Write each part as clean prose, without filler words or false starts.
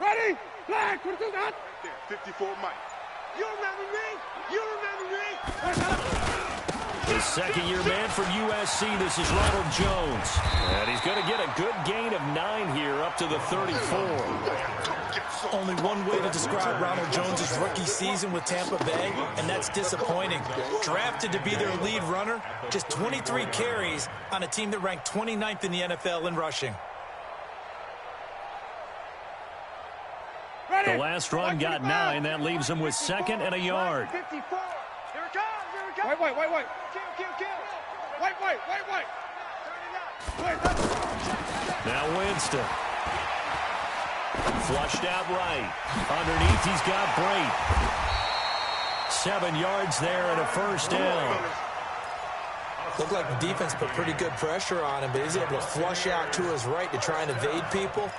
Ready? Flag. What is that? 54 Mike. You remember me? You remember me? The second-year man for USC, this is Ronald Jones. And he's going to get a good gain of 9 here, up to the 34. Only one way to describe Ronald Jones' rookie season with Tampa Bay, and that's disappointing. Drafted to be their lead runner, just 23 carries on a team that ranked 29th in the NFL in rushing. The last run got 9. That leaves him with 2nd and a yard. 54. Here it comes. Here it comes. Wait. Kill. Wait. Now Winston. Flushed out right. Underneath, he's got Brate. 7 yards there and a first down. Looked like the defense put pretty good pressure on him, but he's able to flush out to his right to try and evade people.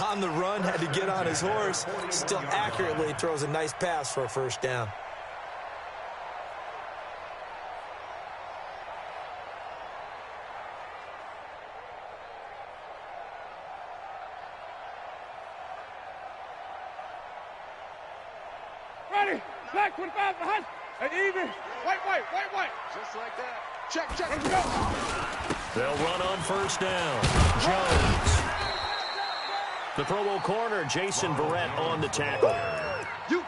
On the run, had to get on his horse. Still accurately throws a nice pass for a first down. Ready? Flag. 25 behind. And even. Wait. Just like that. Check. Let's go. They'll run on first down. Jones. The Pro Bowl corner, Jason Verrett, on the tackle.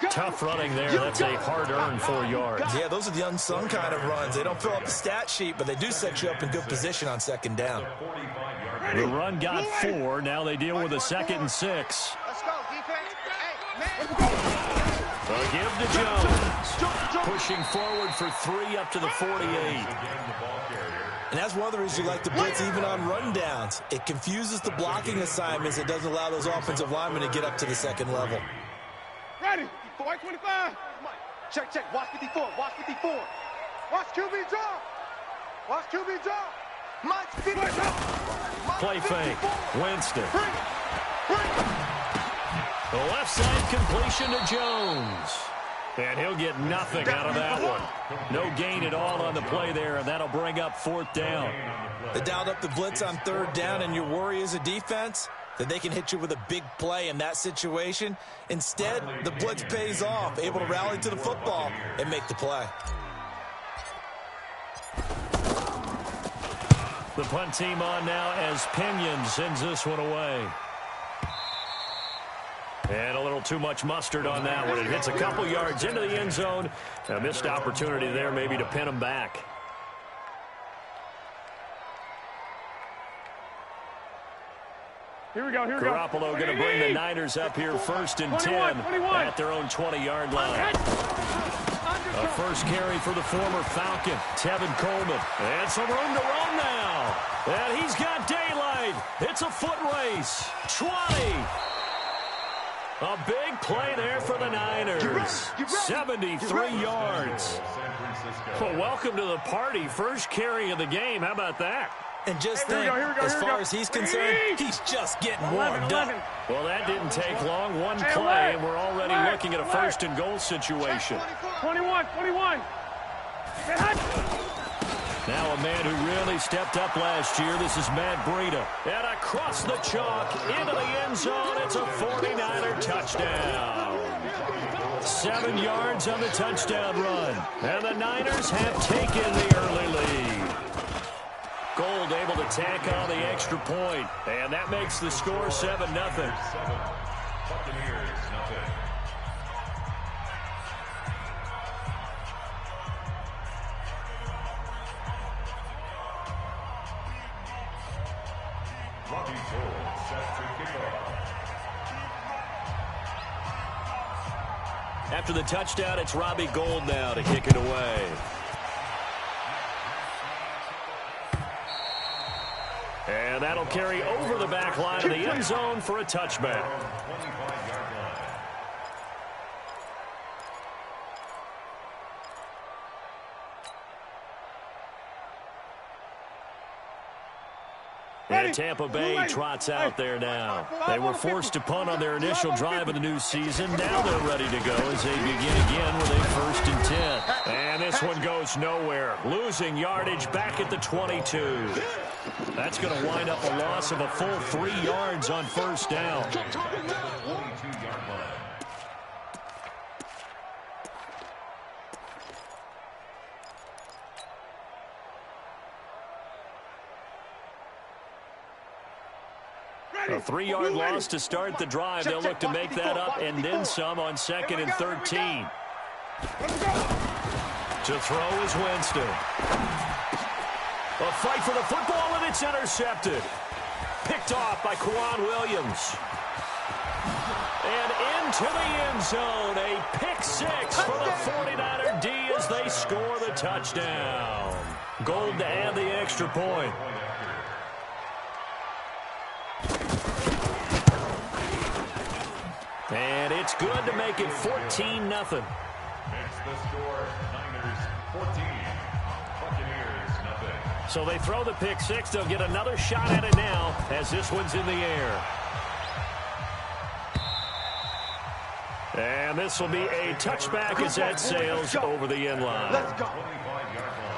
Tough running there. That's a hard-earned 4 yards. Yeah, those are the unsung kind of runs. They don't fill up the stat sheet, but they do set you up in good position on second down. The run got 4. Now they deal with a 2nd and 6. Let's go, defense. Hey, A give to Jones. Pushing forward for 3 up to the 48. And that's one of the reasons you like the blitz even on run downs. It confuses the blocking assignments. It doesn't allow those offensive linemen to get up to the second level. Ready? White 25. Check. Watch 54. Watch QB drop. Mike 54. Play fake. Winston. The left side completion to Jones. And he'll get nothing out of that one. No gain at all on the play there, and that'll bring up 4th down. They dialed up the blitz on 3rd down, and your worry as a defense that they can hit you with a big play in that situation. Instead, the blitz pays off, able to rally to the football and make the play. The punt team on now as Pinion sends this one away. And a little too much mustard on that one. It hits a couple yards into the end zone. A missed opportunity there maybe to pin him back. Here we go. Garoppolo going to bring the Niners up here 1st and 10 at their own 20-yard line. A first carry for the former Falcon, Tevin Coleman. And some room to run now. And he's got daylight. It's a foot race. 20. A big play there for the Niners. 73 yards. Well, welcome to the party. First carry of the game. How about that? And just think, as far as he's concerned, he's just getting warmed up. Well, that didn't take long. One play, and we're already looking at a 1st and goal situation. 21. Now a man who really stepped up last year. This is Matt Breida. And across the chalk, into the end zone. It's a 49er touchdown. 7 yards on the touchdown run. And the Niners have taken the early lead. Gold able to tack on the extra point. And that makes the score 7-0. After the touchdown, it's Robbie Gould now to kick it away. And that'll carry over the back line of the end zone for a touchback. And Tampa Bay trots out there now. They were forced to punt on their initial drive of the new season. Now they're ready to go as they begin again with a 1st and 10. And this one goes nowhere. Losing yardage back at the 22. That's going to wind up a loss of a full 3 yards on 1st down. A 3-yard loss to start the drive. They'll look to make that up and then some on 2nd and 13. To throw is Winston. A fight for the football, and it's intercepted. Picked off by Quan Williams. And into the end zone. A pick 6 for the 49er D as they score the touchdown. Gold to add the extra point. And it's good to make it 14-0. It's the score. Niners 14. Buccaneers nothing. So they throw the pick 6. They'll get another shot at it now as this one's in the air. And this will be a touchback as that sails over the end line. Let's go. 25-yard line.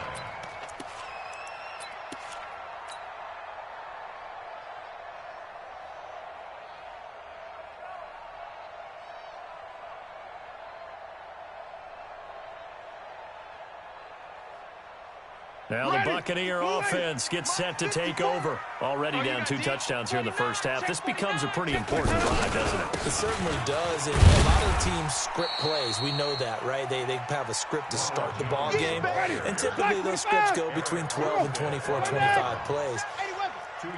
Now the Buccaneer offense gets set to take over. Already down 2 touchdowns here in the first half. This becomes a pretty important drive, doesn't it? It certainly does. And a lot of teams script plays. We know that, right? They have a script to start the ball game. And typically those scripts go between 12 and 24, 25 plays.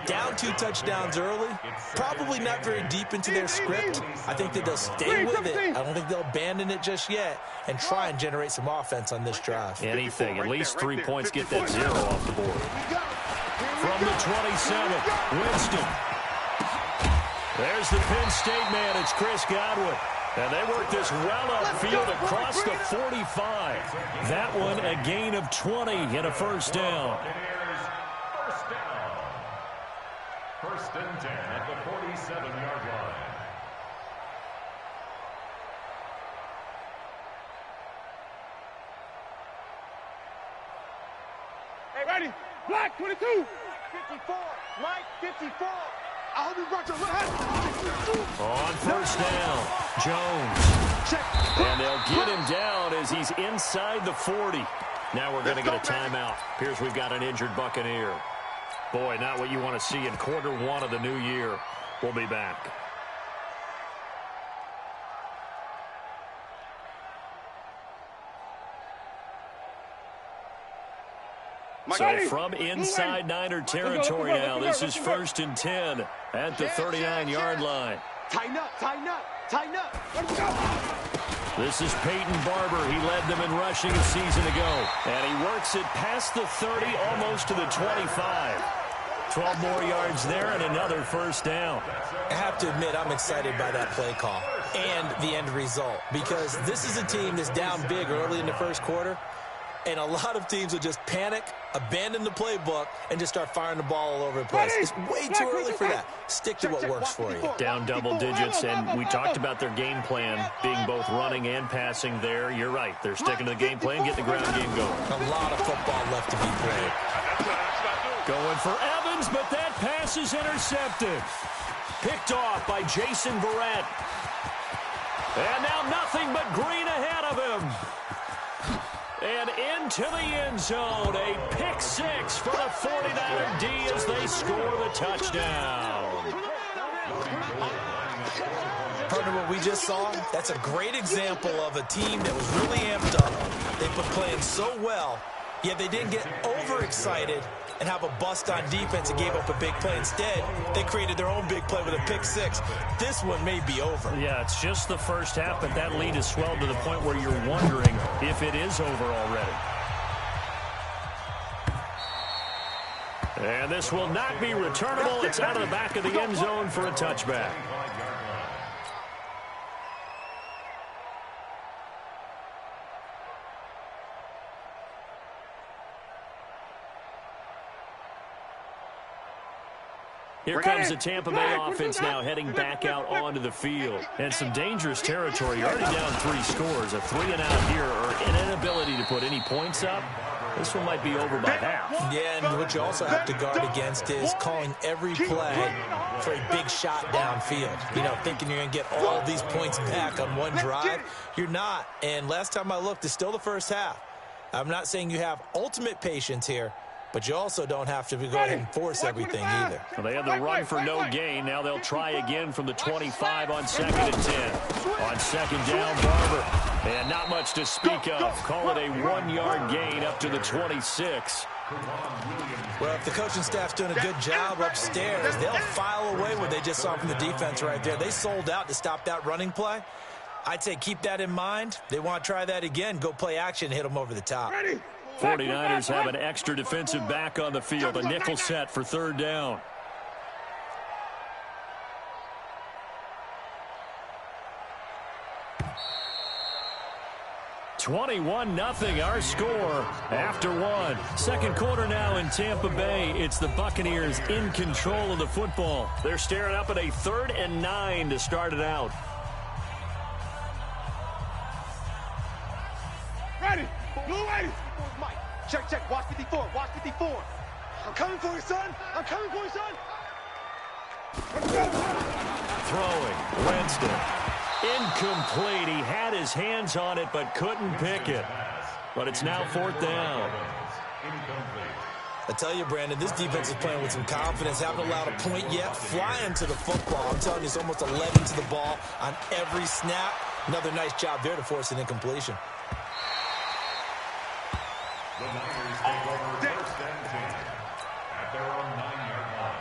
Down 2 touchdowns early, probably not very deep into their script. I think that they'll stay with it. I don't think they'll abandon it just yet and try and generate some offense on this drive. Anything. At least 3 points, get that 0 off the board. From the 27, Winston. There's the Penn State man. It's Chris Godwin. And they work this well upfield across the 45. That one a gain of 20 and a 1st down. First and 10 at the 47-yard line. Hey, ready? Black 22. 54. Mike, 54. I hope you brought your left. On 1st down, Jones. Check. And they'll get him down as he's inside the 40. Now we're going to get a timeout. Appears we've got an injured Buccaneer. Boy, not what you want to see in Q1 of the new year. We'll be back. So from inside Niner territory now, this is 1st and 10 at the 39-yard line. Tighten up, tighten up, tighten up. Let's go. This is Peyton Barber. He led them in rushing a season ago. And he works it past the 30, almost to the 25. 12 more yards there and another 1st down. I have to admit, I'm excited by that play call and the end result because this is a team that's down big early in the 1st quarter, and a lot of teams will just panic, abandon the playbook, and just start firing the ball all over the place. It's way too early for that. Stick to what works for you. Down double digits, and we talked about their game plan being both running and passing there. You're right. They're sticking to the game plan, getting the ground game going. A lot of football left to be played. Going for Evans, but that pass is intercepted. Picked off by Jason Verrett. And now nothing but green ahead of him. And into the end zone. A pick 6 for the 49er D as they score the touchdown. Partner, what we just saw, that's a great example of a team that was really amped up. They've been playing so well, yet they didn't get overexcited and have a bust on defense and gave up a big play. Instead, they created their own big play with a pick 6. This one may be over. Yeah, it's just the first half, but that lead has swelled to the point where you're wondering if it is over already. And this will not be returnable. It's out of the back of the end zone for a touchback. Here comes the Tampa Bay offense now heading back out onto the field. And some dangerous territory. You're already down 3 scores. A 3-and-out here or an inability to put any points up. This one might be over by half. Yeah, and what you also have to guard against is calling every play for a big shot downfield. You know, thinking you're going to get all these points back on one drive. You're not. And last time I looked, it's still the first half. I'm not saying you have ultimate patience here, but you also don't have to go ahead and force everything either. Well, they had the run for no gain. Now they'll try again from the 25 on 2nd and 10. On 2nd down, Barber. And not much to speak of. Call it a 1-yard gain up to the 26. Well, if the coaching staff's doing a good job upstairs, they'll file away what they just saw from the defense right there. They sold out to stop that running play. I'd say keep that in mind. They want to try that again. Go play action, hit them over the top. 49ers have an extra defensive back on the field. A nickel set for 3rd down. (21-0) our score after 1. Second quarter now in Tampa Bay. It's the Buccaneers in control of the football. They're staring up at a 3rd and 9 to start it out. Ready. Blue ready. Mike, check. Watch 54. Watch 54. I'm coming for you, son. I'm coming for you, son. Throwing. Winston. Incomplete. He had his hands on it but couldn't pick it. But it's now 4th down. I tell you, Brandon, this defense is playing with some confidence. Haven't allowed a point yet. Flying to the football. I'm telling you, it's almost 11 to the ball on every snap. Another nice job there to force an incompletion. The Niners take over 1st and 10 at their own 9-yard line.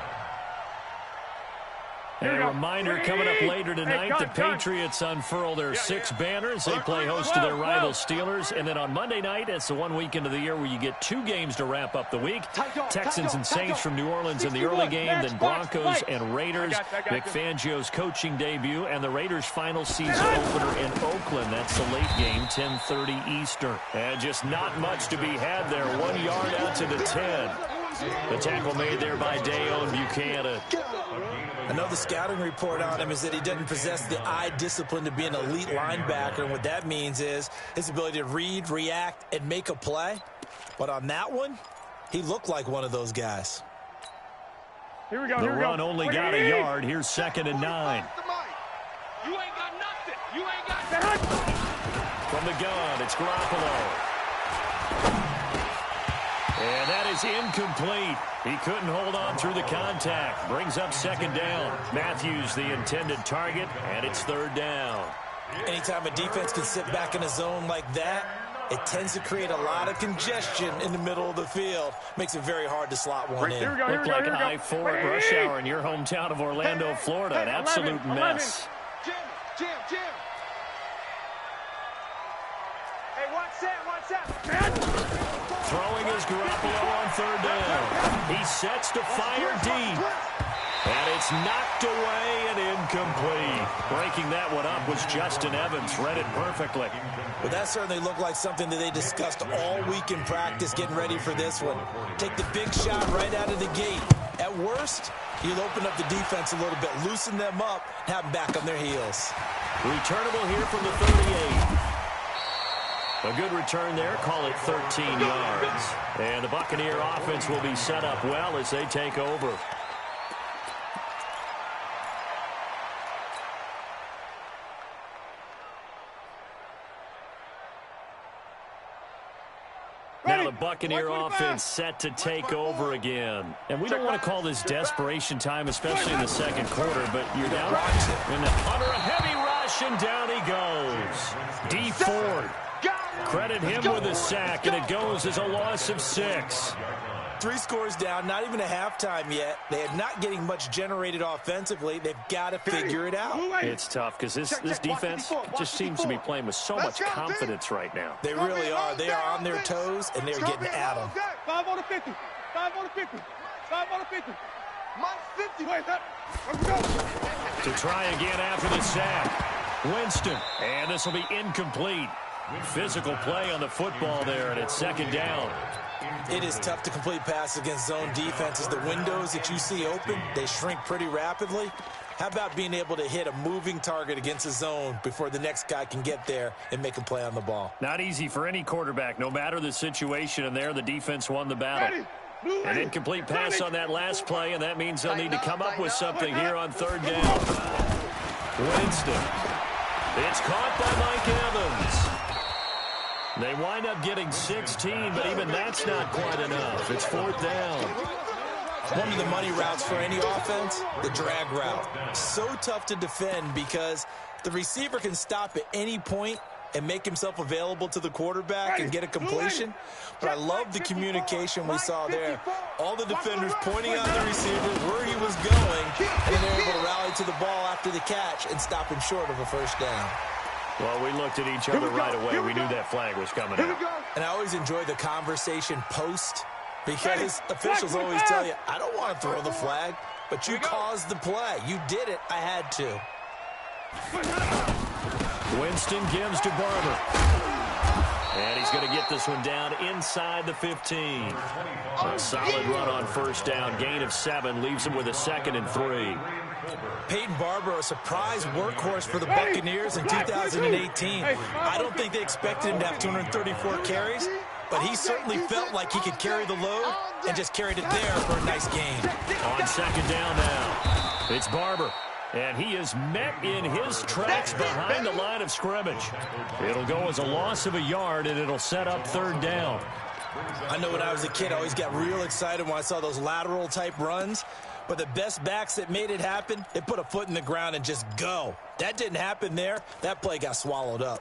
And a reminder coming up later tonight, the Patriots unfurl their 6 banners. They play host to their rival Steelers. And then on Monday night, it's the one weekend of the year where you get 2 games to wrap up the week. Texans and Saints from New Orleans in the early game, then Broncos and Raiders. Vic Fangio's coaching debut, and the Raiders' final season opener in Oakland. That's the late game, 10:30 Eastern. And just not much to be had there. 1 yard out to the 10. The tackle made there by Dayon Buchanan. I know the scouting report on him is that he doesn't possess the eye discipline to be an elite linebacker. And what that means is his ability to read, react, and make a play. But on that one, he looked like one of those guys. Here we go. The run only got a yard. Here's 2nd and 9. You ain't got nothing. You ain't got nothing. From the gun, it's Garoppolo. And that is incomplete. He couldn't hold on through the contact. Brings up 2nd down. Matthews the intended target, and it's 3rd down. Anytime a defense can sit back in a zone like that, it tends to create a lot of congestion in the middle of the field. Makes it very hard to slot one in. Looked like I-4 at rush hour in your hometown of Orlando, Florida. An absolute mess. Jam. Hey, watch that. Throwing is Garoppolo on 3rd down. He sets to fire deep. And it's knocked away and incomplete. Breaking that one up was Justin Evans. Read it perfectly. But that certainly looked like something that they discussed all week in practice, getting ready for this one. Take the big shot right out of the gate. At worst, you'll open up the defense a little bit, loosen them up, and have them back on their heels. Returnable here from the 38. A good return there. Call it 13 yards. And the Buccaneer offense will be set up well as they take over. Now the Buccaneer offense set to take over again. And we don't want to call this desperation time, especially in the second quarter, but you're down under a heavy rush, and down he goes. D Ford. Credit him with a sack, and it goes as a loss of 6. 3 scores down, not even a halftime yet. They are not getting much generated offensively. They've got to figure it out. It's tough because this defense just seems to be playing with so much confidence right now. They really are. They are on their toes, and they're getting at them. 5 on the 50. 5 on the 50. 5 on the 50. My 50. Wait, let's go. To try again after the sack. Winston. And this will be incomplete. Physical play on the football there, and it's 2nd down. It is tough to complete passes against zone defenses. The windows that you see open, they shrink pretty rapidly. How about being able to hit a moving target against a zone before the next guy can get there and make a play on the ball? Not easy for any quarterback, no matter the situation, and there the defense won the battle. An incomplete pass on that last play, and that means they'll need to come up with something here on third down. Winston. It's caught by Mike Evans. They wind up getting 16, but even that's not quite enough. It's fourth down. One of the money routes for any offense, the drag route. So tough to defend because the receiver can stop at any point and make himself available to the quarterback and get a completion. But I love the communication we saw there. All the defenders pointing on the receiver where he was going, and then they're able to rally to the ball after the catch and stop him short of a first down. Well, we looked at each other right away. We knew that flag was coming out. And I always enjoy the conversation post, because officials always tell you, I don't want to throw the flag, but you caused the play. You did it. I had to. Winston gives to Barber. And he's going to get this one down inside the 15. A solid run on first down. Gain of 7 leaves him with a 2nd and 3. Peyton Barber, a surprise workhorse for the Buccaneers in 2018. I don't think they expected him to have 234 carries, but he certainly felt like he could carry the load and just carried it there for a nice gain. On second down now, it's Barber. And he is met in his tracks behind the line of scrimmage. It'll go as a loss of a yard, and it'll set up third down. I know when I was a kid, I always got real excited when I saw those lateral-type runs. But the best backs that made it happen, they put a foot in the ground and just go. That didn't happen there. That play got swallowed up.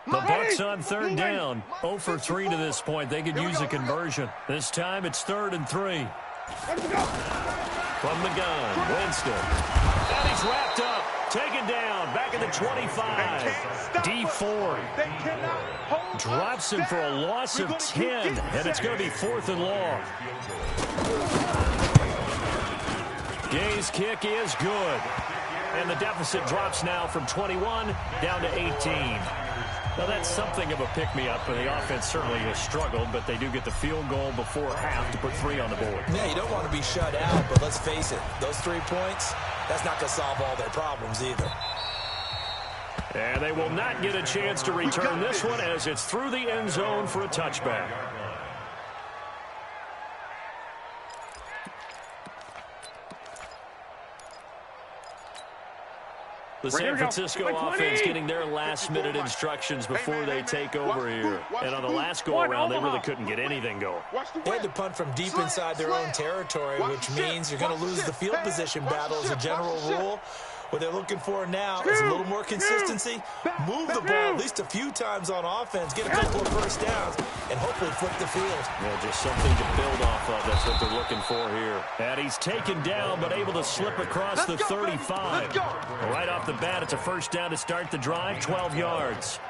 The Bucs on third down. 0 for 3 to this point. They could use a conversion. This time it's 3rd and 3. From the gun, Winston. And he's wrapped up. Taken down. Back at the 25. D Ford. Drops him for a loss of 10. And it's going to be 4th and long. Gay's kick is good. And the deficit drops now from 21 down to 18. Well, that's something of a pick-me-up, and the offense certainly has struggled, but they do get the field goal before half to put 3 on the board. Yeah, you don't want to be shut out, but let's face it, those 3 points, that's not going to solve all their problems either. And they will not get a chance to return this one as it's through the end zone for a touchback. The San Francisco offense getting their last-minute instructions before they take over here. And on the last go-around, they really couldn't get anything going. They had to punt from deep inside their own territory, which means you're going to lose the field position battle as a general rule. What they're looking for now is a little more consistency, move the ball at least a few times on offense, get a couple of first downs, and hopefully flip the field. Yeah, just something to build off of. That's what they're looking for here. And he's taken down, but able to slip across the 35. Right off the bat, it's a first down to start the drive, 12 yards.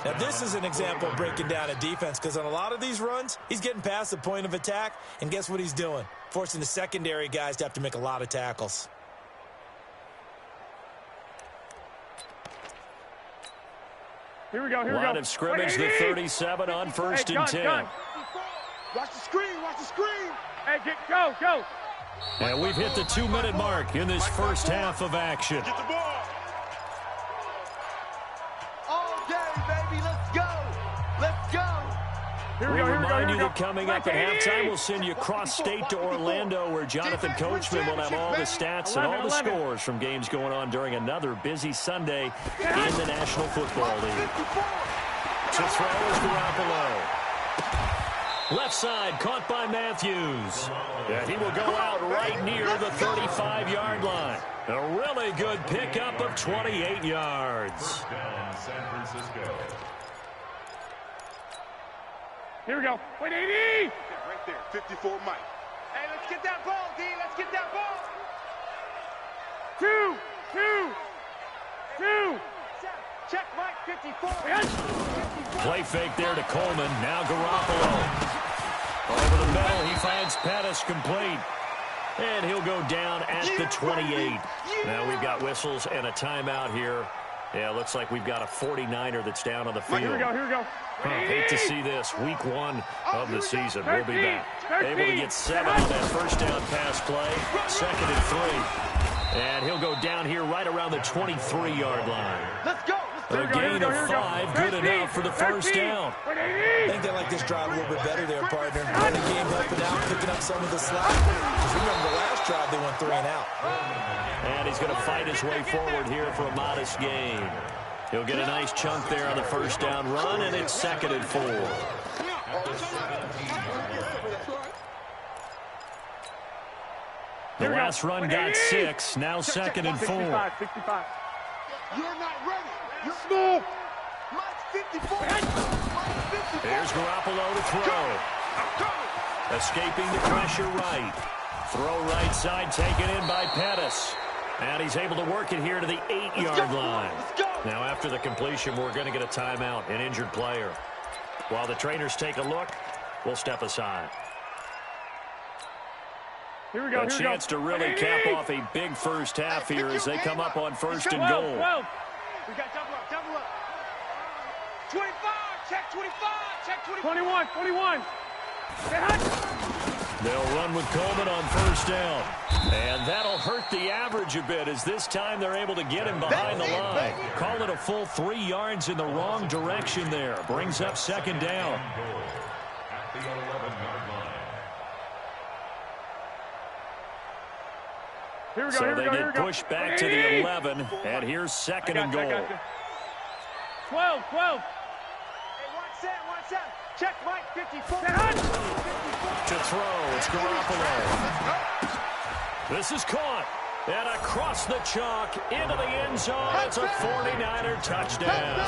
Now, this is an example of breaking down a defense, because on a lot of these runs, he's getting past the point of attack, and guess what he's doing? Forcing the secondary guys to have to make a lot of tackles. Here we go, here we go. Line of scrimmage, the 37 on first and 10. Watch the screen, watch the screen. Hey, go, go. And we've hit the 2-minute mark in this first half of action. Get the ball. All day, baby, let's go. Let's go. Here We we go, here we go, remind here you we that go. coming up at halftime, we'll send you cross-state to Orlando, where Jonathan Coachman will have all the stats and all the scores from games going on during another busy Sunday in the National Football League. To throw is Garoppolo. Left side, caught by Matthews. And he will go out right near the 35-yard line. A really good pickup of 28 yards. Down San Francisco. Here we go. Wait, 80! Right there, 54 Mike. Hey, let's get that ball, D. Let's get that ball. 2. Check Mike, 54. Play fake there to Coleman. Now Garoppolo. Over the middle, he finds Pettis complete. And he'll go down at the 28. Now we've got whistles and a timeout here. Yeah, looks like we've got a 49er that's down on the field. Here we go. Hate to see this. Week 1 of the season. We'll be back. Able to get 7 on that first down pass play. 2nd and 3. And he'll go down here right around the 23-yard line. Let's go. A gain of 5, good enough for the first down. I think they like this drive a little bit better there, partner. Running game helping out, picking up some of the slack. Because remember the last drive, they went 3 and out. And he's going to fight his way forward here for a modest gain. He'll get a nice chunk there on the first down run, and it's 2nd and 4. The last run got 6, now 2nd and 4. 65. You're not ready. You're small. Mine's 54. Here's Garoppolo to throw. Escaping the pressure right. Throw right side taken in by Pettis. And he's able to work it here to the 8-yard line. Now after the completion, we're going to get a timeout, an injured player. While the trainers take a look, we'll step aside. Here we go. A chance to really cap off a big first half here as they come up on 1st and goal. 12. We got double up. 25, check 25, check 21. They'll run with Coleman on 1st down. And that'll hurt the average a bit as this time they're able to get him behind the line. Call it a full 3 yards in the wrong direction there. Brings up 2nd down. At the 11-yard line. Here we go. So they get pushed back to the 11, and here's 2nd and goal. 12. Hey, one set. Check Mike, 54. To throw, it's Garoppolo. This is caught. And across the chalk, into the end zone. It's a 49er touchdown.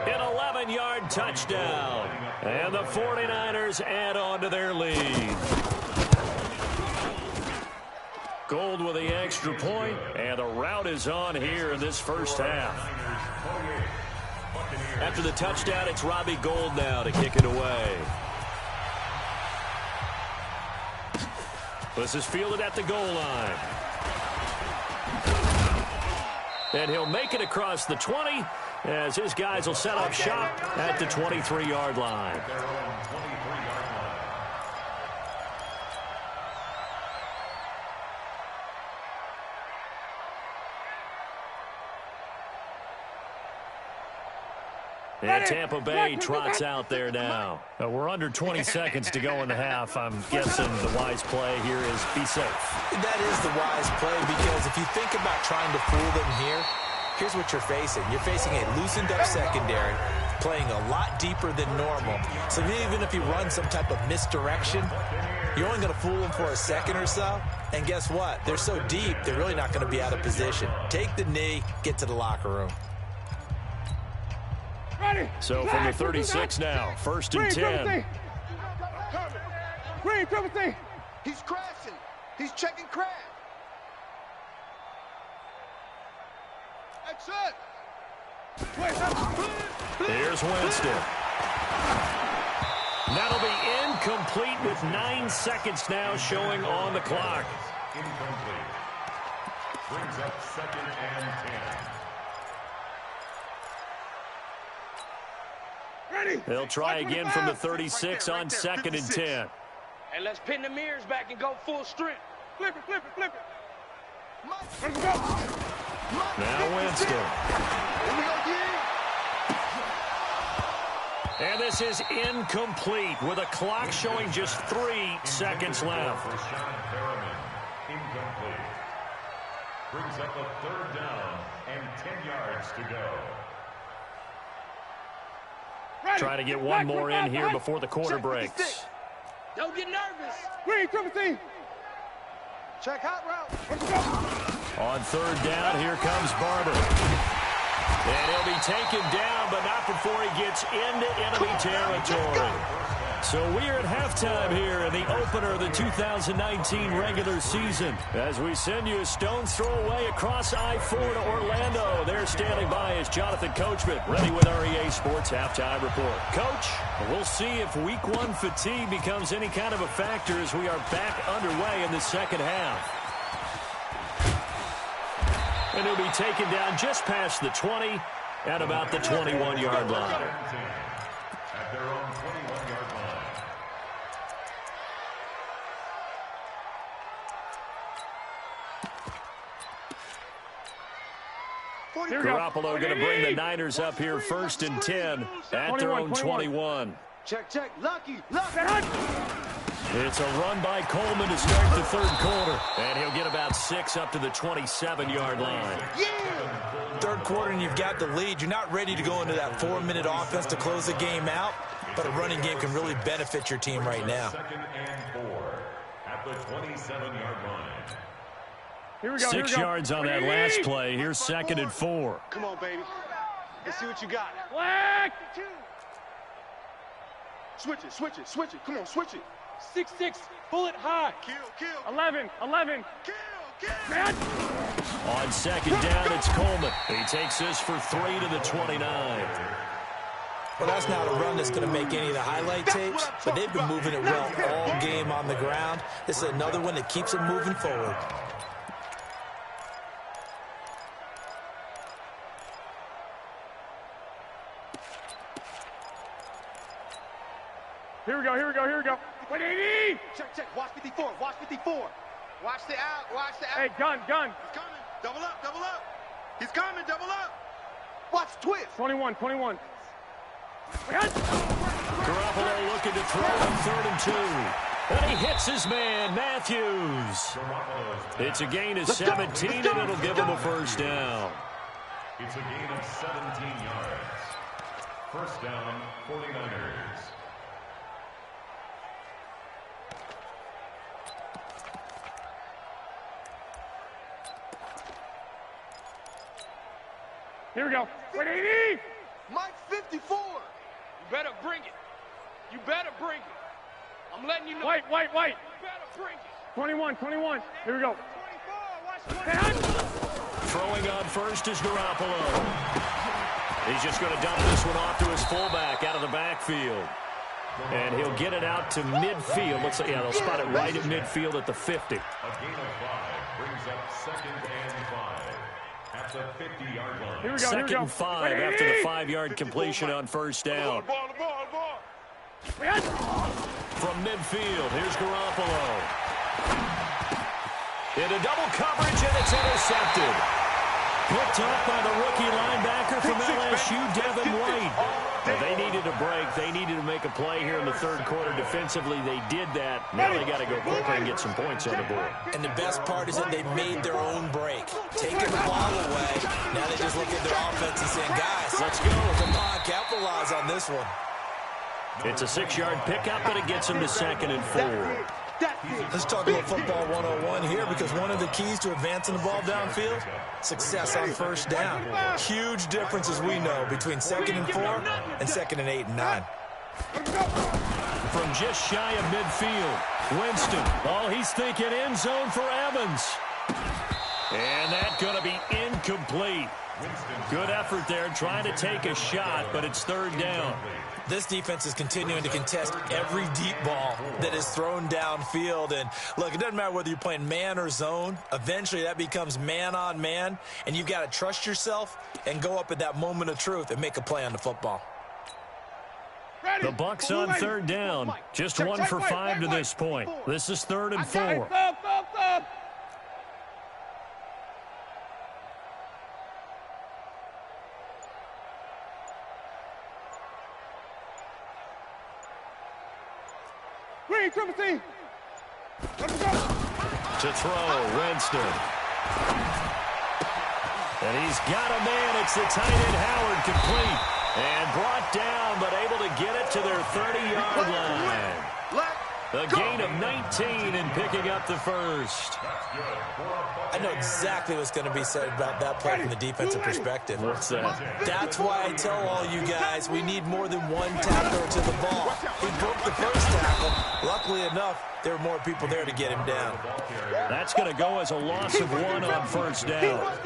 An 11-yard touchdown. And the 49ers add on to their lead. Gold with the extra point, and the route is on here in this first half. After the touchdown, it's Robbie Gould now to kick it away. This is fielded at the goal line. And he'll make it across the 20 as his guys will set up shop at the 23-yard line. And Tampa Bay trots out there now. We're under 20 seconds to go in the half. I'm guessing the wise play here is be safe. That is the wise play because if you think about trying to fool them here, here's what you're facing. You're facing a loosened up secondary, playing a lot deeper than normal. So even if you run some type of misdirection, you're only going to fool them for a second or so. And guess what? They're so deep, they're really not going to be out of position. Take the knee, get to the locker room. So from the 36 now, 1st and 10. Green, he's crashing. He's checking crash. Exit. Here's Winston. That'll be incomplete with 9 seconds now showing on the clock. Incomplete. Brings up 2nd and 10. They'll try again from the 36 on 2nd and 10. And let's pin the mirrors back and go full strength. Flip it. Let's go. Now Winston. And this is incomplete with a clock showing just 3 seconds left. Incomplete. Brings up a 3rd down and 10 yards to go. Try to get one more in here before the quarter breaks. Don't get nervous. Green, triple T. Check hot route. On 3rd down, here comes Barber. And he'll be taken down, but not before he gets into enemy territory. So we are at halftime here in the opener of the 2019 regular season. As we send you a stone's throw away across I-4 to Orlando. There standing by is Jonathan Coachman, ready with our EA Sports Halftime Report. Coach, we'll see if Week 1 fatigue becomes any kind of a factor as we are back underway in the second half. And he'll be taken down just past the 20 at about the 21-yard line. At their own 21-yard line. Garoppolo going to bring the Niners up here first and 10 at their own 21. Check. Lucky. It's a run by Coleman to start the third quarter. And he'll get about 6 up to the 27-yard line. Third quarter and you've got the lead. You're not ready to go into that 4-minute offense to close the game out, but a running game can really benefit your team right now. Second and 4 at the 27-yard line. Here we go. 6 yards on that last play. Here's second and 4. Come on, baby. Let's see what you got. Black. Switch it. Come on, switch it. 6-6. Bullet high. Kill. 11. Kill. Man. On second down, it's Coleman. He takes this for 3 to the 29. Well, that's not a run that's going to make any of the highlight tapes, but they've been moving it well all game on the ground. This is another one that keeps them moving forward. Here we go. 180. Check. Watch 54. Watch the out. Hey, gun. He's coming. Double up. He's coming. Double up. Watch twist. 21. Garoppolo looking to throw on 3rd and 2. And he hits his man, Matthews. It's a gain of 17, and it'll give him a first down. It's a gain of 17 yards. First down, 49ers. Here we go. 180. Mike 54. You better bring it. I'm letting you know. White. You better bring it. 21. Here we go. 24. Watch. Throwing on first is Garoppolo. He's just going to dump this one off to his fullback out of the backfield. And he'll get it out to midfield. Looks like, they'll spot it right at midfield at the 50. A gain of 5 brings up second and 5 at the 50-yard line. Here we go. Second and 5 after the 5-yard completion on first down. Ball. From midfield, here's Garoppolo. Into double coverage, and it's intercepted. Picked up by the rookie linebacker from LSU, Devin White. They needed a break. They needed to make a play here in the third quarter. Defensively, they did that. Now they got to go quicker and get some points on the board. And the best part is that they made their own break. Taking the ball away. Now they just look at their offense and saying, guys, let's go. Come on, capitalize on this one. It's a 6-yard pickup, but it gets him to second and 4. Let's talk about football 101 here, because one of the keys to advancing the ball downfield, success on first down. Huge difference, as we know, between 2nd and 4 and 2nd and 8 and 9. From just shy of midfield, Winston. He's thinking end zone for Evans. And that's going to be incomplete. Good effort there, trying to take a shot, but it's 3rd down. This defense is continuing to contest every deep ball that is thrown downfield. And, look, it doesn't matter whether you're playing man or zone. Eventually, that becomes man on man, and you've got to trust yourself and go up at that moment of truth and make a play on the football. The Bucs on 3rd down. Just 1 for 5 to this point. This is 3rd and 4. To throw, Winston. And he's got a man. It's the tight end, Howard, complete. And brought down, but able to get it to their 30-yard line. A gain of 19 and picking up the first. I know exactly what's going to be said about that play from the defensive perspective. What's that? That's why I tell all you guys we need more than one tackler to the ball. He broke the first tackle. Luckily enough, there were more people there to get him down. That's going to go as a loss of 1 on first down.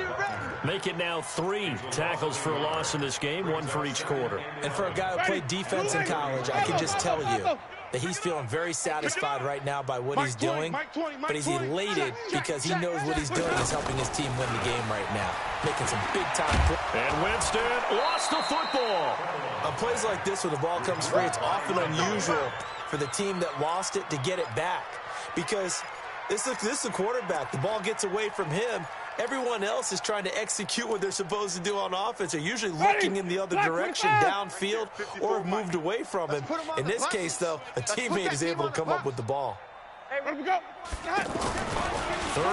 Make it now 3 tackles for a loss in this game, 1 for each quarter. And for a guy who played defense in college, I can just tell you that he's feeling very satisfied right now by what he's doing, but he's elated because he knows what he's doing is helping his team win the game right now, making some big-time plays. And Winston lost the football. On plays like this, when the ball comes free, it's often unusual for the team that lost it to get it back because this is a quarterback. The ball gets away from him. Everyone else is trying to execute what they're supposed to do on offense. They're usually looking in the other direction, downfield, or have moved away from him. In this case, though, a teammate is able to come up with the ball. Third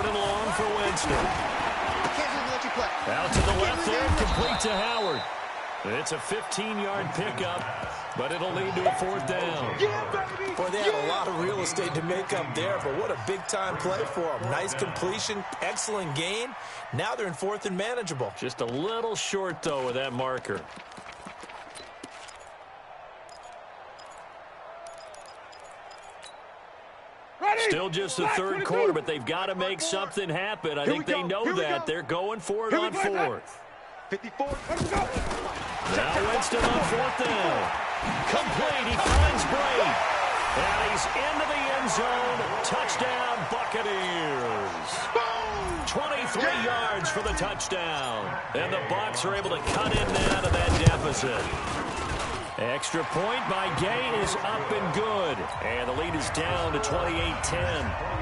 and long for Winston. Out to the left there, complete to Howard. It's a 15-yard pickup, but it'll lead to a 4th down. Boy, they had a lot of real estate to make up there, but what a big-time play for them. Nice completion, excellent gain. Now they're in 4th and manageable. Just a little short, though, with that marker. Still just the third quarter, but they've got to make something happen. I think they know that. They're going for it on 4th. 54. Now Winston on 4th down. Complete. He finds Bray. And he's into the end zone. Touchdown, Buccaneers. 23 yards for the touchdown. And the Bucs are able to cut in out of that deficit. Extra point by Gay is up and good. And the lead is down to 28-10.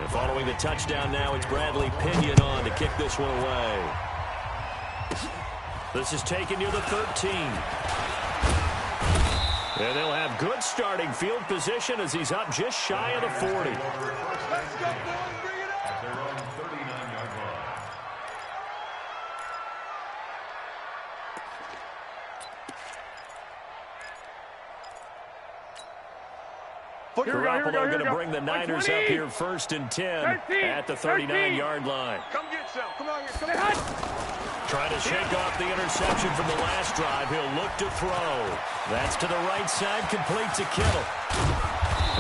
And following the touchdown now, it's Bradley Pinion on to kick this one away. This is taken near the 13. And they'll have good starting field position as he's up just shy of the 40. Let's go, boys. Bring it up. At their own 39-yard line. Garoppolo going to bring the Niners up here 1st and 10 at the 39-yard line. Come get some. Come on here. Come on. Trying to shake off the interception from the last drive. He'll look to throw. That's to the right side, complete to Kittle.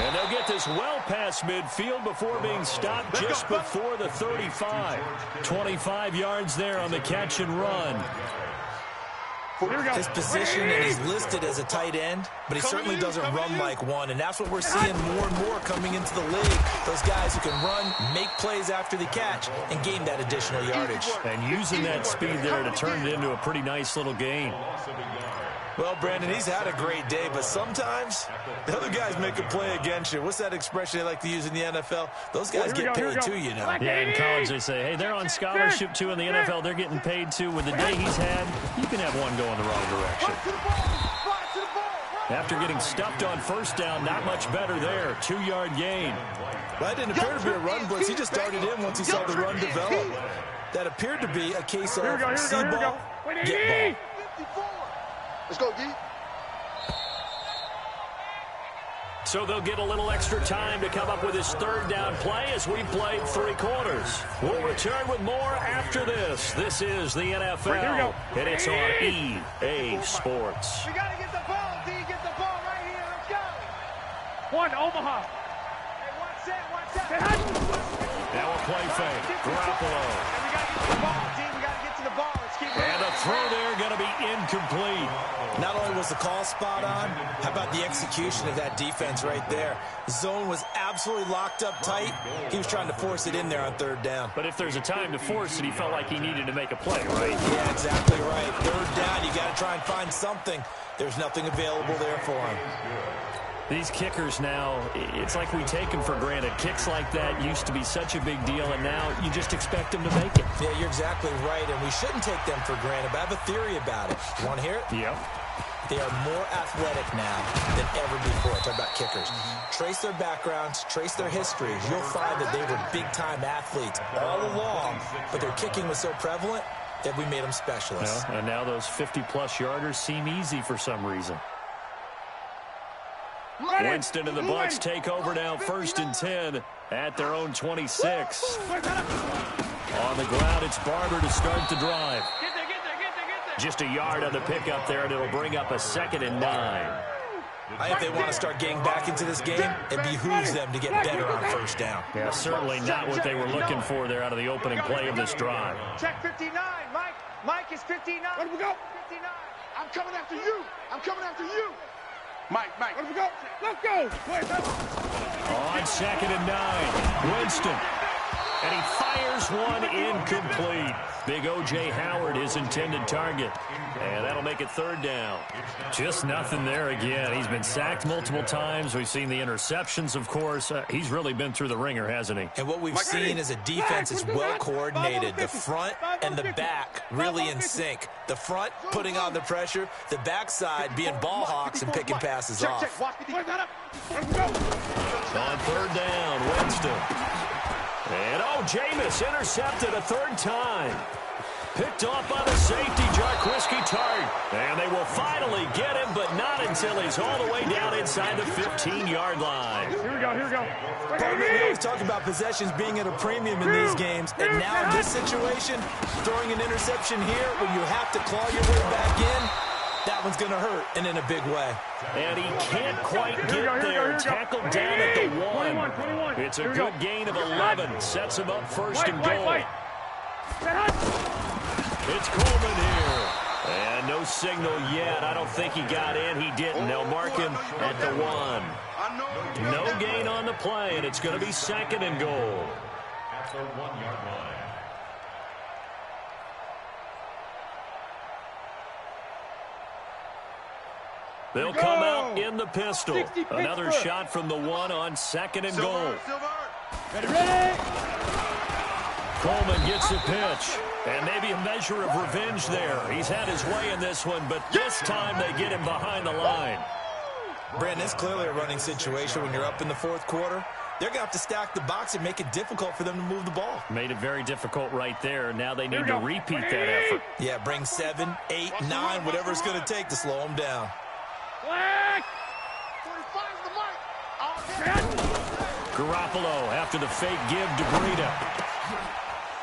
And they'll get this well past midfield before being stopped just before the 35. 25 yards there on the catch and run. His position, and he's listed as a tight end, but he certainly doesn't run like one, and that's what we're seeing more and more coming into the league. Those guys who can run, make plays after the catch, and gain that additional yardage. And using that speed there to turn it into a pretty nice little gain. Well, Brandon, he's had a great day, but sometimes the other guys make a play against you. What's that expression they like to use in the NFL? Those guys get paid too, you know. Yeah, in college they say, hey, they're on scholarship too. In the NFL, they're getting paid too. With the day he's had, you can have one go in the wrong direction. After getting stuffed on first down, not much better there. 2-yard gain. That didn't appear to be a run blitz. He just started in once he saw the run develop. That appeared to be a case of see ball, get ball. Let's go, D. So they'll get a little extra time to come up with his 3rd down play as we played 3 quarters. We'll return with more after this. This is the NFL, and it's on EA Sports. We got to get the ball, D. Get the ball right here. Let's go. One, Omaha. Hey, watch that. Now a play fake. Garoppolo. And we got to get to the ball, D. We got to get to the ball. Let's keep And a throw there going to be incomplete. Not only was the call spot on, how about the execution of that defense right there? Zone was absolutely locked up tight. He was trying to force it in there on 3rd down. But if there's a time to force it, he felt like he needed to make a play, right? Yeah, exactly right. 3rd down, you got to try and find something. There's nothing available there for him. These kickers now, it's like we take them for granted. Kicks like that used to be such a big deal, and now you just expect them to make it. Yeah, you're exactly right, and we shouldn't take them for granted, but I have a theory about it. You want to hear it? Yep. They are more athletic now than ever before. Talk about kickers. Trace their backgrounds, trace their histories. You'll find that they were big-time athletes all along, but their kicking was so prevalent that we made them specialists. Well, and now those 50-plus yarders seem easy for some reason. Winston and the Bucs take over now, 1st and 10 at their own 26. On the ground, it's Barber to start the drive. Just a yard on the pickup there, and it'll bring up a 2nd and 9. I think they want to start getting back into this game. It behooves them to get better on 1st down. Yeah, certainly not what they were looking for there out of the opening play of this drive. Check 59, Mike. Mike is 59. Let me go. 59. I'm coming after you. I'm coming after you. Mike. Let me go. Let's go. On 2nd and 9, Winston. And he fires one incomplete. Big O.J. Howard, his intended target. And that'll make it 3rd down. Just nothing there again. He's been sacked multiple times. We've seen the interceptions, of course. He's really been through the ringer, hasn't he? And what we've seen is a defense that's well coordinated. The front and the back really in sync. The front putting on the pressure. The backside being ball hawks and picking passes off. On 3rd down, Winston. And, Jameis intercepted a 3rd time. Picked off by the safety, Jarquiski Tart. And they will finally get him, but not until he's all the way down inside the 15-yard line. Here we go. We always talk about possessions being at a premium in these games. And now in this situation, throwing an interception here when you have to claw your way back in, that one's going to hurt, and in a big way. And he can't quite get there. Tackled down at the 1. 21. It's a good gain of 11. Sets him up 1st and goal. It's Coleman here. And no signal yet. I don't think he got in. He didn't. They'll mark him at the 1. No gain on the play, and it's going to be 2nd and goal. At the 1-yard line. They'll come out in the pistol. Another shot from the 1 on 2nd and goal. Ready. Coleman gets the pitch. And maybe a measure of revenge there. He's had his way in this one, but this time they get him behind the line. Brandon, it's clearly a running situation when you're up in the 4th quarter. They're going to have to stack the box and make it difficult for them to move the ball. Made it very difficult right there. Now they need to repeat that effort. Yeah, bring 7, 8, 9, whatever it's going to take to slow them down. Garoppolo after the fake give to Breida.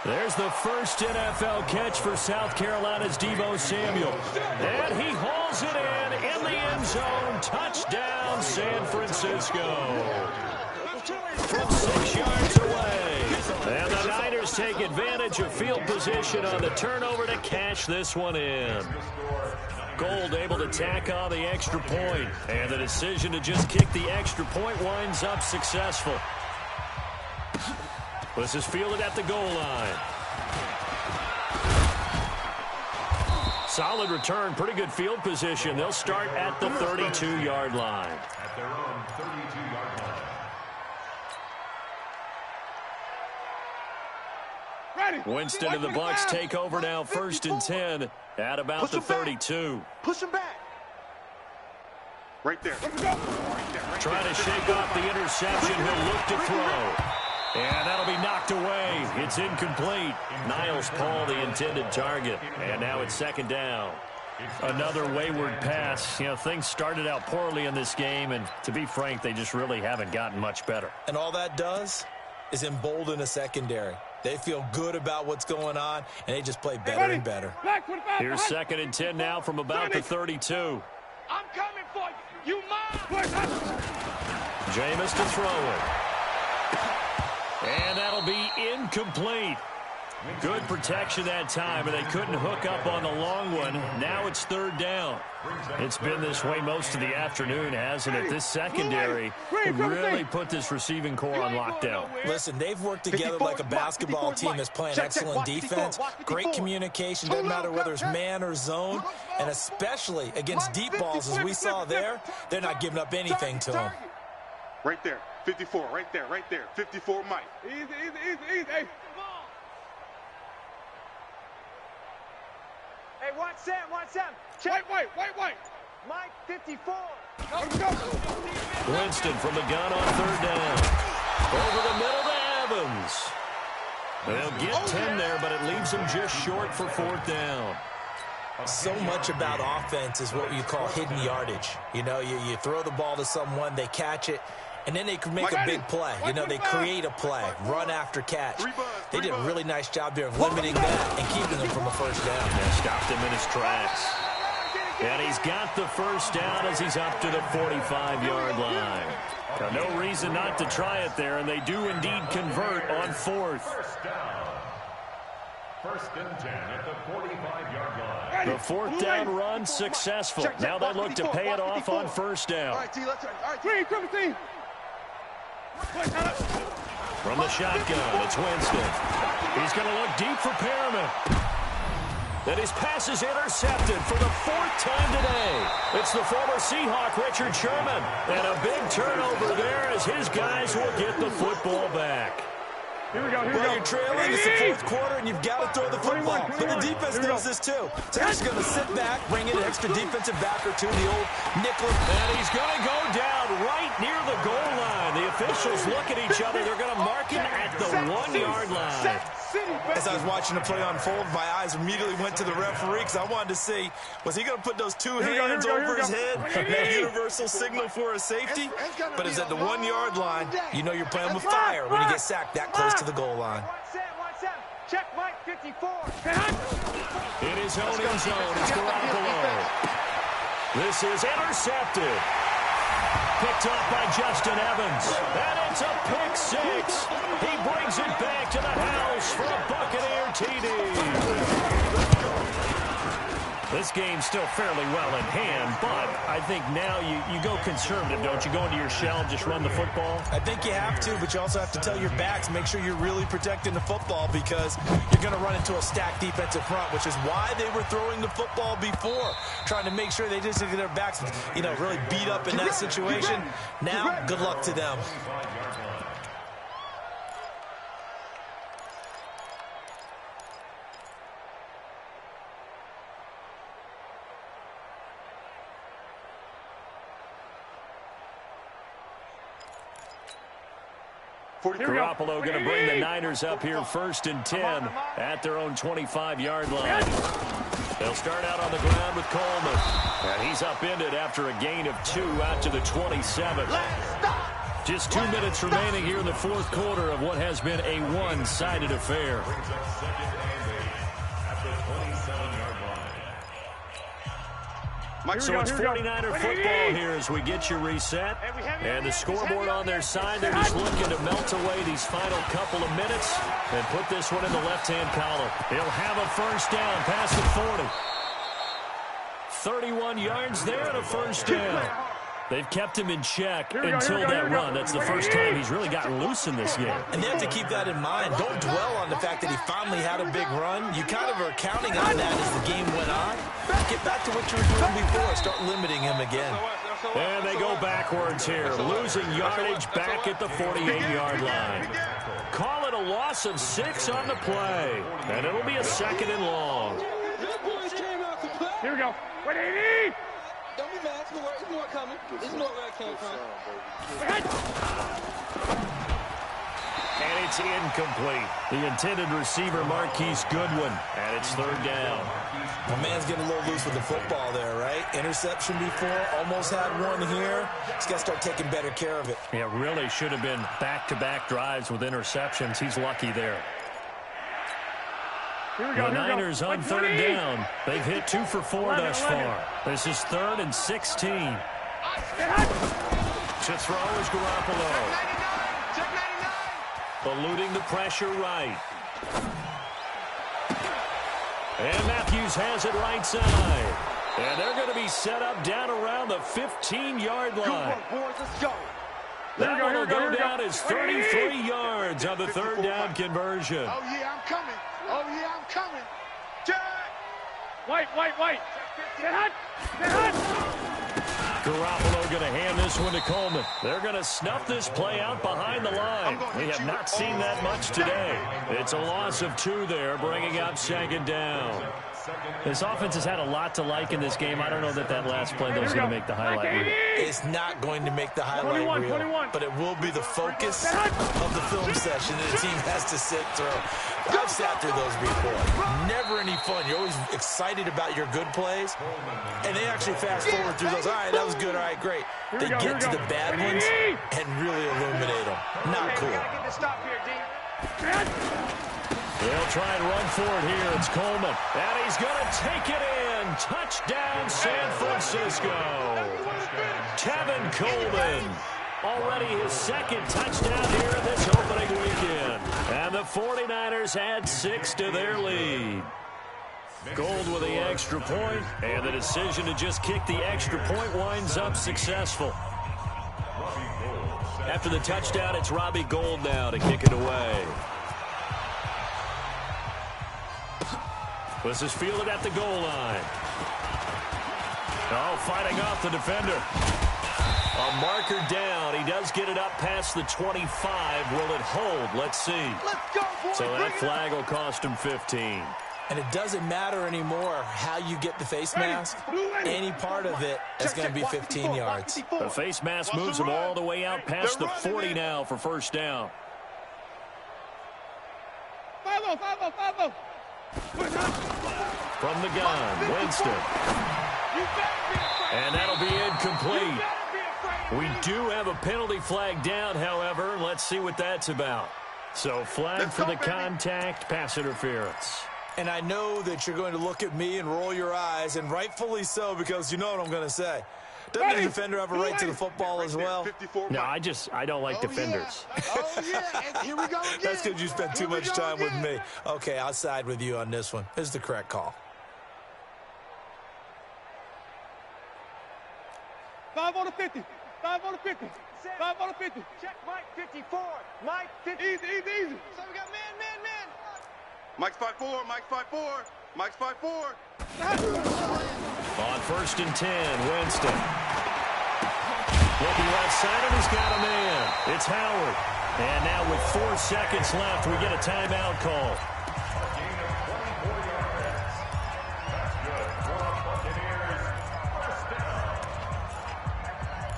There's the first NFL catch for South Carolina's Deebo Samuel. And he hauls it in the end zone. Touchdown, San Francisco. From 6 yards away. And the Niners take advantage of field position on the turnover to cash this one in. Gold able to tack on the extra point, and the decision to just kick the extra point winds up successful. This is fielded at the goal line. Solid return, pretty good field position. They'll start at the 32-yard line. At their own 32-yard line. Winston and the Bucs take over now, 1st and 10 at about the 32. Push him back. Right there. Trying to shake off the interception. He'll look to throw. And that'll be knocked away. It's incomplete. Niles Paul, the intended target. And now it's 2nd down. Another wayward pass. You know, things started out poorly in this game, and to be frank, they just really haven't gotten much better. And all that does is embolden a secondary. They feel good about what's going on, and they just play better and better. Here's 2nd and 10 now from about the 32. I'm coming for you. You mine. Jameis to throw it. And that'll be incomplete. Good protection that time, and they couldn't hook up on the long one. Now it's 3rd down. It's been this way most of the afternoon, hasn't it? This secondary really put this receiving core on lockdown. Listen, they've worked together like a basketball team that's playing excellent defense. Great communication, doesn't matter whether it's man or zone. And especially against deep balls, as we saw there, they're not giving up anything to them. Right there. 54, right there. 54, Mike. Easy. Hey. Hey, watch Sam. Check. Wait. Mike, 54. Go. Winston from the gun on 3rd down. Over the middle to Evans. They'll get 10 there, but it leaves them just short for 4th down. So much about offense is what you call hidden yardage. You know, you throw the ball to someone, they catch it, and then they can make a big play. You know, they create a play, run after catch. They did a really nice job there of limiting that and keeping them from a first down. Yeah, stopped him in his tracks. And he's got the first down as he's up to the 45-yard line. Now, no reason not to try it there, and they do indeed convert on fourth. First down. First and 10 at the 45-yard line. The fourth down run successful. Now they look to pay it off on first down. All right, T, let's T. From the shotgun, it's Winston. He's going to look deep for Perriman. And his pass is intercepted for the fourth time today. It's the former Seahawk, Richard Sherman. And a big turnover there as his guys will get the football back. Here we go. You're trailing. It's the fourth quarter, and you've got to throw the football. But the defense knows this, too. So they're just going to sit back, bring in an extra defensive back or two, the old nickel. And he's going to go down right near the goal line. The officials look at each other. They're going to mark him at the 1-yard line. As I was watching the play unfold, my eyes immediately went to the referee because I wanted to see, was he going to put those two hands over his head, that universal signal for a safety? But it's at the 1-yard line. You know you're playing with fire when you get sacked that close to the goal line. Check Mike 54. In his own end zone, it's Garoppolo. This is intercepted. Picked up by Justin Evans. And it's a pick six. He brings it back to the house for a Buccaneer TD. This game's still fairly well in hand, but I think now you go conservative, don't you? Go into your shell and just run the football? I think you have to, but you also have to tell your backs, make sure you're really protecting the football because you're going to run into a stacked defensive front, which is why they were throwing the football before, trying to make sure they just get their backs, really beat up in that situation. Now, good luck to them. Garoppolo going to bring the Niners up here first and 10 at their own 25-yard line. They'll start out on the ground with Coleman. And he's upended after a gain of 2 out to the 27. Just 2 minutes remaining here in the fourth quarter of what has been a one-sided affair. So it's 49er football here as we get you reset. And the scoreboard on their side, they're just looking to melt away these final couple of minutes and put this one in the left-hand column. He'll have a first down past the 40. 31 yards there and a first down. They've kept him in check until that run. That's the first time he's really gotten loose in this game. And they have to keep that in mind. Don't dwell on the fact that he finally had a big run. You kind of are counting on that as the game went on. Get back to what you were doing before. Start limiting him again. And they go backwards here, losing yardage back at the 48-yard line. Call it a loss of 6 on the play. And it'll be a second and long. Here we go. 180. Don't be mad. It's more coming. It's more where I came from. And it's incomplete. The intended receiver, Marquise Goodwin, and it's third down. My man's getting a little loose with the football there, right? Interception before, almost had one here. He's got to start taking better care of it. Yeah, really should have been back-to-back drives with interceptions. He's lucky there. The Niners on third down. They've hit 2 for 4 thus far. This is 3rd and 16. To throw is Garoppolo. Eluding the pressure right. And Matthews has it right side. And they're going to be set up down around the 15-yard line. That one will go down as 33 yards on the third down conversion. Oh, yeah, I'm coming. Oh, yeah, I'm coming. Jack! White. Get hot. Garoppolo going to hand this one to Coleman. They're going to snuff this play out behind the line. We have not seen that much today. It's a loss of 2 there, bringing up second down. This offense has had a lot to like in this game. I don't know that last play though is going to make the highlight reel. It's not going to make the highlight reel, but it will be the focus of the film session that the team has to sit through. I've sat through those before. Never any fun. You're always excited about your good plays, and they actually fast forward through those. All right, that was good. All right, great. They get to the bad ones and really illuminate them. Not cool. They'll try and run for it here. It's Coleman. And he's going to take it in. Touchdown, San Francisco. Tevin Coleman. Already his second touchdown here in this opening weekend. And the 49ers add 6 to their lead. Gold with the extra point, and the decision to just kick the extra point winds up successful. After the touchdown, it's Robbie Gould now to kick it away. This is fielded at the goal line. Oh, fighting off the defender. A marker down. He does get it up past the 25. Will it hold? Let's see. Let's go, boys. So that flag will cost him 15. And it doesn't matter anymore how you get the face mask. Any part of it is going to be 15 yards. The face mask moves him all the way out past the 40 now for first down. 5-0, 5-0, 5-0. From the gun, Winston. And that'll be incomplete. We do have a penalty flag down, however. Let's see what that's about. So flag for the contact, pass interference. And I know that you're going to look at me and roll your eyes, and rightfully so, because you know what I'm going to say. Doesn't the defender have a right to the football as well? No, I don't like defenders. Yeah. Oh, yeah. And here we go again. That's because you spent too much time with me. Okay, I'll side with you on this one. This is the correct call. 5 on the 50. 5 on the 50. 5 on the 50. Check Mike 54. Mike 50. Easy, easy, easy. So we got man. Mike's 5'4", Mike's 5'4", Mike's 5'4". On 1st and 10, Winston. Looking left side, and he's got a man. It's Howard. And now with 4 seconds left, we get a timeout call.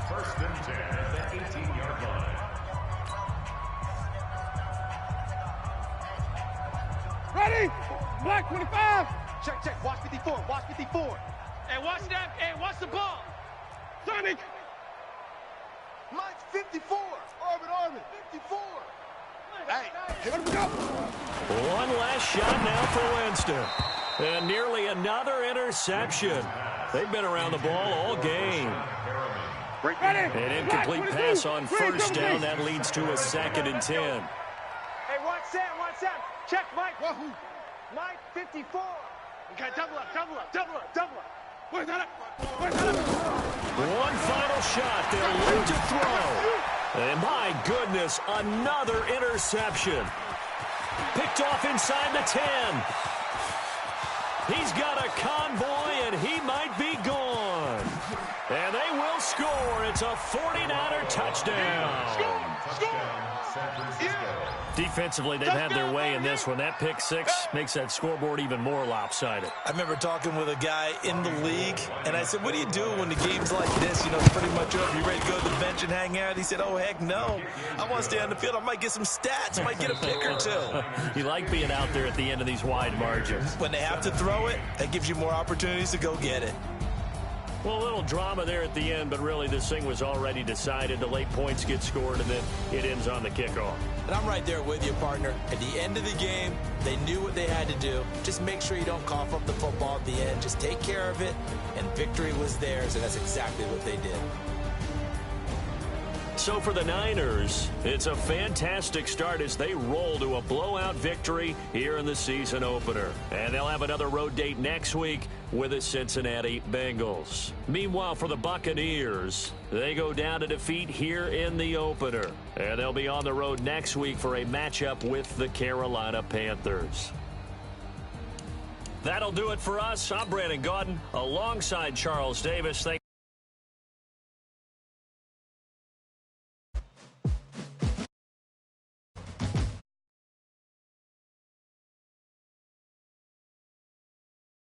First and 10 at the 18-yard line. Ready? Black 25. Check. Watch 54. Watch 54. Hey, watch that. Hey, watch the ball. Sonic. Mike's 54. Orbit. 54. Hey, here we go. One last shot now for Winston. And nearly another interception. They've been around the ball all game. An incomplete pass on first down. That leads to a 2nd and 10. Hey, watch Sam. Check Mike. Mike 54. Okay, double up. Where's that? One final shot. They'll look to throw. And my goodness, another interception. Picked off inside the 10. He's got a convoy, and he might be gone. And they will score. It's a 49er touchdown. Score. Yeah. Defensively, they've had their way in this one. That pick 6 makes that scoreboard even more lopsided. I remember talking with a guy in the league, and I said, what do you do when the game's like this? You know, it's pretty much over. You ready to go to the bench and hang out? He said, oh, heck no. I want to stay on the field. I might get some stats. I might get a pick or 2. You like being out there at the end of these wide margins. When they have to throw it, that gives you more opportunities to go get it. Well, a little drama there at the end, but really this thing was already decided. The late points get scored, and then it ends on the kickoff. And I'm right there with you, partner. At the end of the game, they knew what they had to do. Just make sure you don't cough up the football at the end. Just take care of it, and victory was theirs, and that's exactly what they did. So for the Niners, it's a fantastic start as they roll to a blowout victory here in the season opener. And they'll have another road date next week with the Cincinnati Bengals. Meanwhile, for the Buccaneers, they go down to defeat here in the opener. And they'll be on the road next week for a matchup with the Carolina Panthers. That'll do it for us. I'm Brandon Gaudin alongside Charles Davis. Thanks.